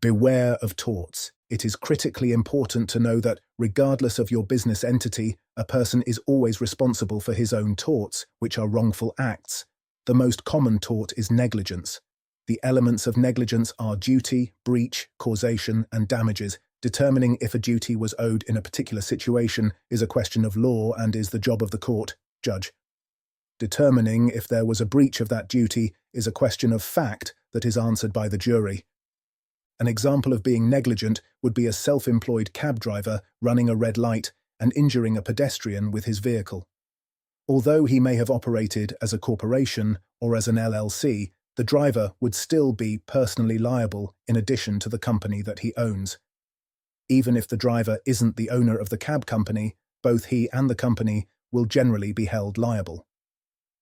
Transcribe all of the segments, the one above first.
Beware of torts. It is critically important to know that, regardless of your business entity, a person is always responsible for his own torts, which are wrongful acts. The most common tort is negligence. The elements of negligence are duty, breach, causation, and damages. Determining if a duty was owed in a particular situation is a question of law and is the job of the court, judge. Determining if there was a breach of that duty is a question of fact that is answered by the jury. An example of being negligent would be a self-employed cab driver running a red light and injuring a pedestrian with his vehicle. Although he may have operated as a corporation or as an LLC, the driver would still be personally liable in addition to the company that he owns. Even if the driver isn't the owner of the cab company, both he and the company will generally be held liable.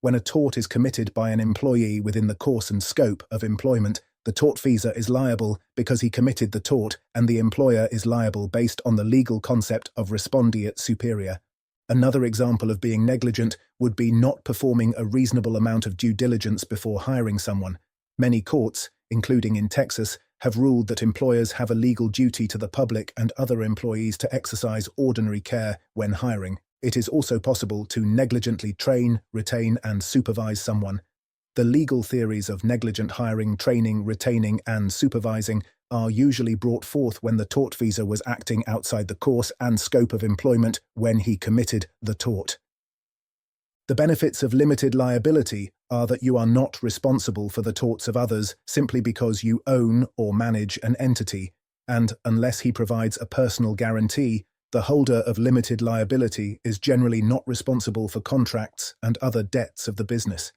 When a tort is committed by an employee within the course and scope of employment, the tortfeasor is liable because he committed the tort, and the employer is liable based on the legal concept of respondeat superior. Another example of being negligent would be not performing a reasonable amount of due diligence before hiring someone. Many courts, including in Texas, have ruled that employers have a legal duty to the public and other employees to exercise ordinary care when hiring. It is also possible to negligently train, retain, and supervise someone. The legal theories of negligent hiring, training, retaining, and supervising are usually brought forth when the tortfeasor was acting outside the course and scope of employment when he committed the tort. The benefits of limited liability are that you are not responsible for the torts of others simply because you own or manage an entity, and unless he provides a personal guarantee, the holder of limited liability is generally not responsible for contracts and other debts of the business.